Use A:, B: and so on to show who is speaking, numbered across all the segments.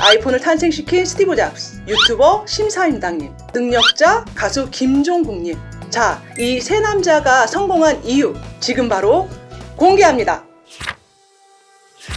A: 아이폰을 탄생시킨 스티브 잡스, 유튜버 심사임당님, 능력자 가수 김종국님. 자, 이 세 남자가 성공한 이유 지금 바로 공개합니다.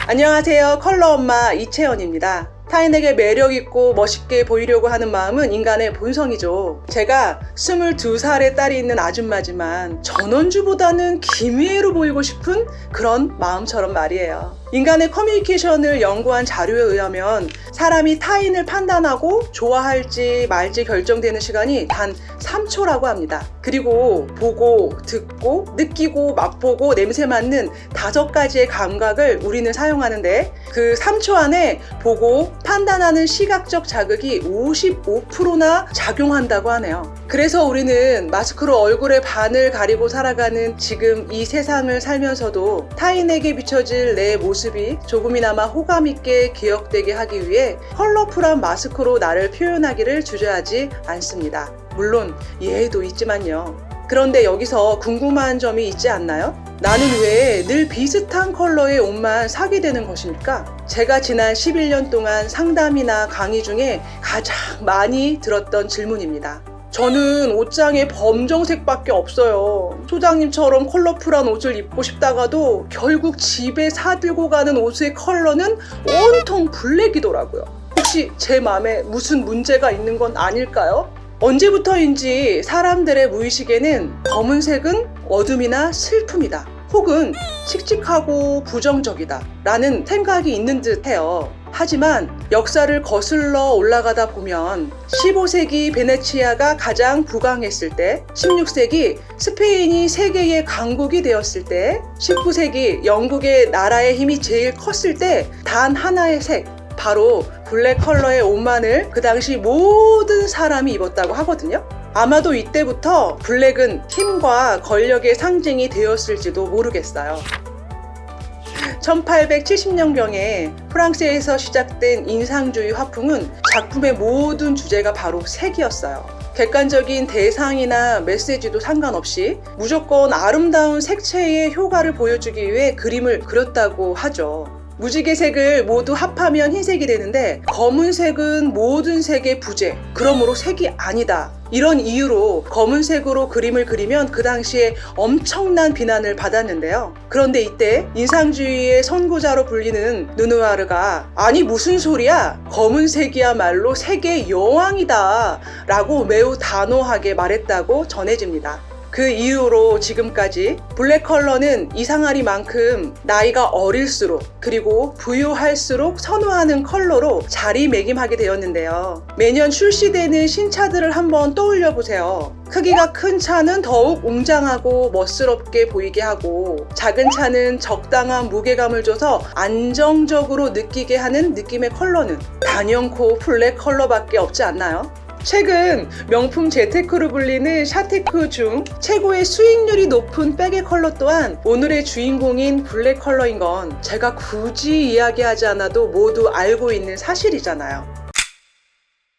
A: 안녕하세요. 컬러 엄마 이채연입니다. 타인에게 매력있고 멋있게 보이려고 하는 마음은 인간의 본성이죠. 제가 22살의 딸이 있는 아줌마지만 전원주보다는 김희애로 보이고 싶은 그런 마음처럼 말이에요. 인간의 커뮤니케이션을 연구한 자료에 의하면 사람이 타인을 판단하고 좋아할지 말지 결정되는 시간이 단 3초라고 합니다. 그리고 보고, 듣고, 느끼고, 맛보고, 냄새 맡는 5가지의 감각을 우리는 사용하는데 그 3초 안에 보고 판단하는 시각적 자극이 55%나 작용한다고 하네요. 그래서 우리는 마스크로 얼굴의 반을 가리고 살아가는 지금 이 세상을 살면서도 타인에게 비춰질 내 모습이 조금이나마 호감있게 기억되게 하기 위해 컬러풀한 마스크로 나를 표현하기를 주저하지 않습니다. 물론 예외도 있지만요. 그런데 여기서 궁금한 점이 있지 않나요? 나는 왜 늘 비슷한 컬러의 옷만 사게 되는 것입니까? 제가 지난 11년 동안 상담이나 강의 중에 가장 많이 들었던 질문입니다. 저는 옷장에 검정색밖에 없어요. 소장님처럼 컬러풀한 옷을 입고 싶다가도 결국 집에 사들고 가는 옷의 컬러는 온통 블랙이더라고요. 혹시 제 마음에 무슨 문제가 있는 건 아닐까요? 언제부터인지 사람들의 무의식에는 검은색은 어둠이나 슬픔이다, 혹은 칙칙하고 부정적이다 라는 생각이 있는 듯 해요. 하지만 역사를 거슬러 올라가다 보면 15세기 베네치아가 가장 부강했을 때, 16세기 스페인이 세계의 강국이 되었을 때, 19세기 영국의 나라의 힘이 제일 컸을 때 단 하나의 색, 바로 블랙 컬러의 옷만을 그 당시 모든 사람이 입었다고 하거든요. 아마도 이때부터 블랙은 힘과 권력의 상징이 되었을지도 모르겠어요. 1870년경에 프랑스에서 시작된 인상주의 화풍은 작품의 모든 주제가 바로 색이었어요. 객관적인 대상이나 메시지도 상관없이 무조건 아름다운 색채의 효과를 보여주기 위해 그림을 그렸다고 하죠. 무지개 색을 모두 합하면 흰색이 되는데 검은색은 모든 색의 부재, 그러므로 색이 아니다, 이런 이유로 검은색으로 그림을 그리면 그 당시에 엄청난 비난을 받았는데요. 그런데 이때 인상주의의 선구자로 불리는 르누아르가 아니 무슨 소리야, 검은색이야말로 색의 여왕이다 라고 매우 단호하게 말했다고 전해집니다. 그 이후로 지금까지 블랙 컬러는 이상하리만큼 나이가 어릴수록 그리고 부유할수록 선호하는 컬러로 자리매김하게 되었는데요. 매년 출시되는 신차들을 한번 떠올려 보세요. 크기가 큰 차는 더욱 웅장하고 멋스럽게 보이게 하고, 작은 차는 적당한 무게감을 줘서 안정적으로 느끼게 하는 느낌의 컬러는 단연코 블랙 컬러밖에 없지 않나요? 최근 명품 재테크로 불리는 샤테크 중 최고의 수익률이 높은 백의 컬러 또한 오늘의 주인공인 블랙 컬러인 건 제가 굳이 이야기하지 않아도 모두 알고 있는 사실이잖아요.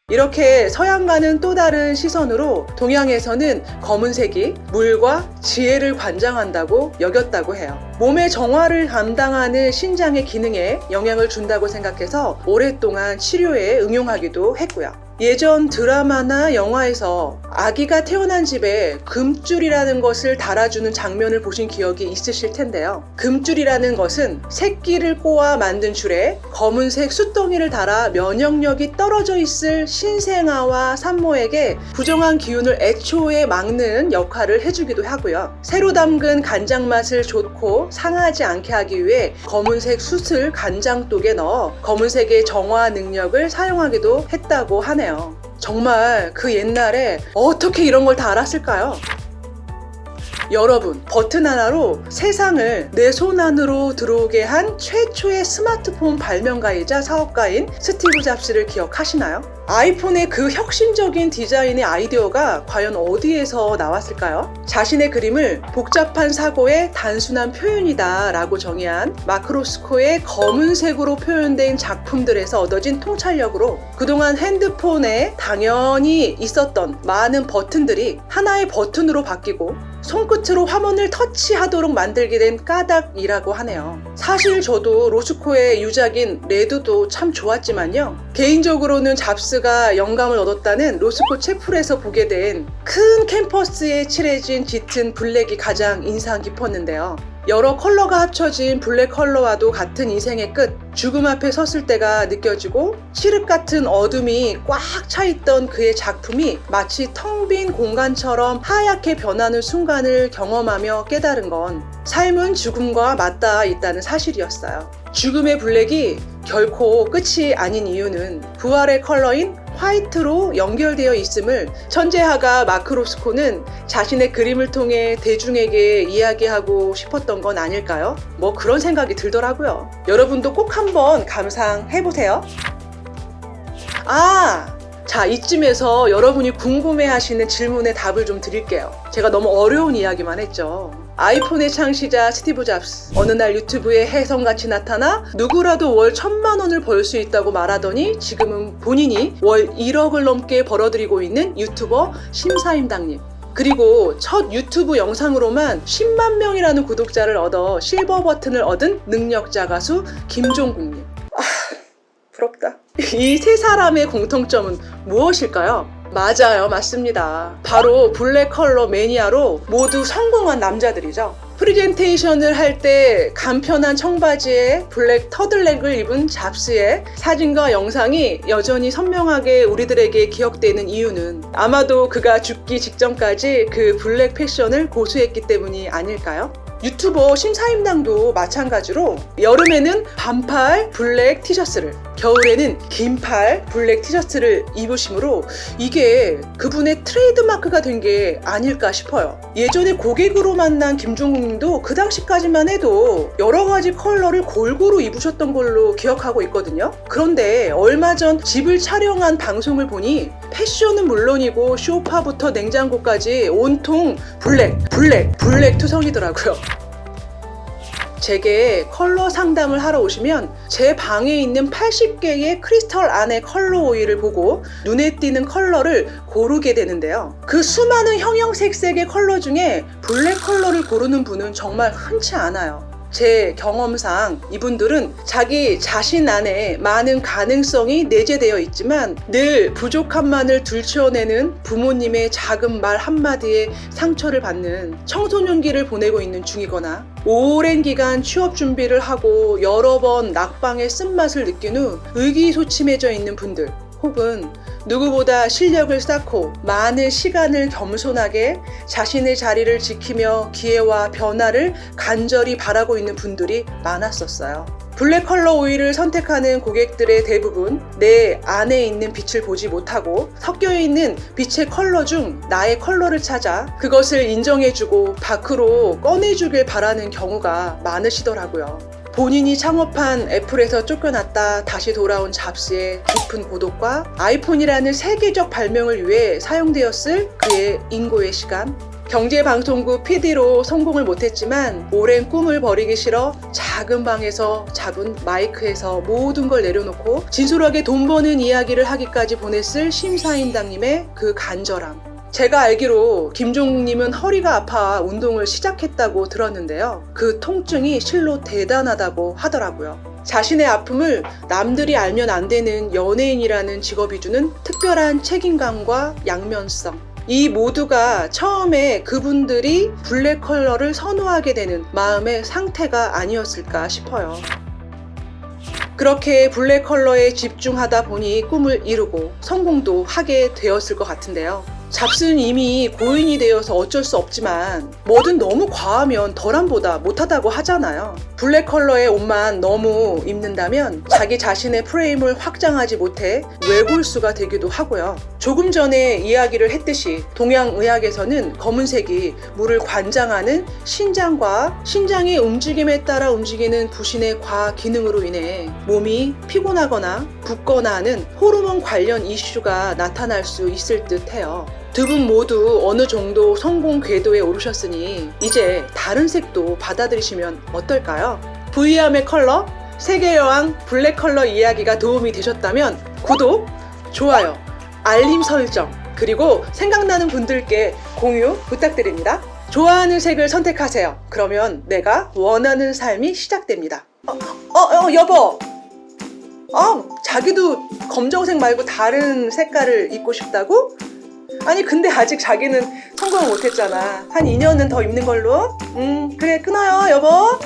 A: 이렇게 서양과는 또 다른 시선으로 동양에서는 검은색이 물과 지혜를 관장한다고 여겼다고 해요. 몸의 정화를 감당하는 신장의 기능에 영향을 준다고 생각해서 오랫동안 치료에 응용하기도 했고요. 예전 드라마나 영화에서 아기가 태어난 집에 금줄이라는 것을 달아주는 장면을 보신 기억이 있으실 텐데요. 금줄이라는 것은 새끼를 꼬아 만든 줄에 검은색 숫덩이를 달아 면역력이 떨어져 있을 신생아와 산모에게 부정한 기운을 애초에 막는 역할을 해주기도 하고요. 새로 담근 간장 맛을 좋고 상하지 않게 하기 위해 검은색 숯을 간장독에 넣어 검은색의 정화 능력을 사용하기도 했다고 하네요. 정말 그 옛날에 어떻게 이런 걸 다 알았을까요? 여러분, 버튼 하나로 세상을 내 손 안으로 들어오게 한 최초의 스마트폰 발명가이자 사업가인 스티브 잡스를 기억하시나요? 아이폰의 그 혁신적인 디자인의 아이디어가 과연 어디에서 나왔을까요? 자신의 그림을 복잡한 사고의 단순한 표현이다 라고 정의한 마크로스코의 검은색으로 표현된 작품들에서 얻어진 통찰력으로 그동안 핸드폰에 당연히 있었던 많은 버튼들이 하나의 버튼으로 바뀌고 손끝으로 화면을 터치하도록 만들게 된 까닭이라고 하네요. 사실 저도 로스코의 유작인 레드도 참 좋았지만요. 개인적으로는 잡스가 영감을 얻었다는 로스코 채플에서 보게 된 큰 캔버스에 칠해진 짙은 블랙이 가장 인상 깊었는데요. 여러 컬러가 합쳐진 블랙 컬러와도 같은 인생의 끝, 죽음 앞에 섰을 때가 느껴지고 칠흑 같은 어둠이 꽉 차있던 그의 작품이 마치 텅 빈 공간처럼 하얗게 변하는 순간을 경험하며 깨달은 건 삶은 죽음과 맞닿아 있다는 사실이었어요. 죽음의 블랙이 결코 끝이 아닌 이유는 부활의 컬러인 화이트로 연결되어 있음을 천재화가 마크 로스코는 자신의 그림을 통해 대중에게 이야기하고 싶었던 건 아닐까요? 뭐 그런 생각이 들더라고요. 여러분도 꼭 한번 감상해보세요. 자, 이쯤에서 여러분이 궁금해하시는 질문에 답을 좀 드릴게요. 제가 너무 어려운 이야기만 했죠. 아이폰의 창시자 스티브 잡스, 어느 날 유튜브에 혜성같이 나타나 누구라도 월 1,000만 원을 벌 수 있다고 말하더니 지금은 본인이 월 1억을 넘게 벌어들이고 있는 유튜버 심사임당님, 그리고 첫 유튜브 영상으로만 10만 명이라는 구독자를 얻어 실버 버튼을 얻은 능력자 가수 김종국님. 부럽다. 이 세 사람의 공통점은 무엇일까요? 맞아요, 맞습니다. 바로 블랙 컬러 매니아로 모두 성공한 남자들이죠. 프리젠테이션을 할 때 간편한 청바지에 블랙 터들넥을 입은 잡스의 사진과 영상이 여전히 선명하게 우리들에게 기억되는 이유는 아마도 그가 죽기 직전까지 그 블랙 패션을 고수했기 때문이 아닐까요? 유튜버 심사임당도 마찬가지로 여름에는 반팔 블랙 티셔츠를, 겨울에는 긴팔 블랙 티셔츠를 입으시므로 이게 그분의 트레이드마크가 된 게 아닐까 싶어요. 예전에 고객으로 만난 김종국님도 그 당시까지만 해도 여러 가지 컬러를 골고루 입으셨던 걸로 기억하고 있거든요. 그런데 얼마 전 집을 촬영한 방송을 보니 패션은 물론이고 쇼파부터 냉장고까지 온통 블랙 투성이더라고요. 제게 컬러 상담을 하러 오시면 제 방에 있는 80개의 크리스털 안의 컬러 오일을 보고 눈에 띄는 컬러를 고르게 되는데요. 그 수많은 형형색색의 컬러 중에 블랙 컬러를 고르는 분은 정말 흔치 않아요. 제 경험상 이분들은 자기 자신 안에 많은 가능성이 내재되어 있지만 늘 부족함만을 들추어내는 부모님의 작은 말 한마디에 상처를 받는 청소년기를 보내고 있는 중이거나 오랜 기간 취업 준비를 하고 여러 번 낙방의 쓴맛을 느낀 후 의기소침해져 있는 분들, 혹은 누구보다 실력을 쌓고 많은 시간을 겸손하게 자신의 자리를 지키며 기회와 변화를 간절히 바라고 있는 분들이 많았었어요. 블랙 컬러 오일을 선택하는 고객들의 대부분 내 안에 있는 빛을 보지 못하고 섞여 있는 빛의 컬러 중 나의 컬러를 찾아 그것을 인정해주고 밖으로 꺼내주길 바라는 경우가 많으시더라고요. 본인이 창업한 애플에서 쫓겨났다 다시 돌아온 잡스의 깊은 고독과 아이폰이라는 세계적 발명을 위해 사용되었을 그의 인고의 시간, 경제방송국 PD로 성공을 못했지만 오랜 꿈을 버리기 싫어 작은 방에서 잡은 마이크에서 모든 걸 내려놓고 진솔하게 돈 버는 이야기를 하기까지 보냈을 심사임당님의 그 간절함. 제가 알기로 김종국님은 허리가 아파 운동을 시작했다고 들었는데요. 그 통증이 실로 대단하다고 하더라고요. 자신의 아픔을 남들이 알면 안 되는 연예인이라는 직업이 주는 특별한 책임감과 양면성. 이 모두가 처음에 그분들이 블랙 컬러를 선호하게 되는 마음의 상태가 아니었을까 싶어요. 그렇게 블랙 컬러에 집중하다 보니 꿈을 이루고 성공도 하게 되었을 것 같은데요. 잡스는 이미 고인이 되어서 어쩔 수 없지만 뭐든 너무 과하면 덜함보다 못하다고 하잖아요. 블랙 컬러의 옷만 너무 입는다면 자기 자신의 프레임을 확장하지 못해 외골수가 되기도 하고요. 조금 전에 이야기를 했듯이 동양의학에서는 검은색이 물을 관장하는 신장과 신장의 움직임에 따라 움직이는 부신의 과학 기능으로 인해 몸이 피곤하거나 붓거나 하는 호르몬 관련 이슈가 나타날 수 있을 듯 해요. 두 분 모두 어느 정도 성공 궤도에 오르셨으니 이제 다른 색도 받아들이시면 어떨까요? 부위암의 컬러, 세계 여왕 블랙 컬러 이야기가 도움이 되셨다면 구독, 좋아요, 알림 설정, 그리고 생각나는 분들께 공유 부탁드립니다. 좋아하는 색을 선택하세요. 그러면 내가 원하는 삶이 시작됩니다. 여보. 자기도 검정색 말고 다른 색깔을 입고 싶다고? 아니 근데 아직 자기는 성공을 못했잖아. 한 2년은 더 입는 걸로. 그래 끊어요 여보.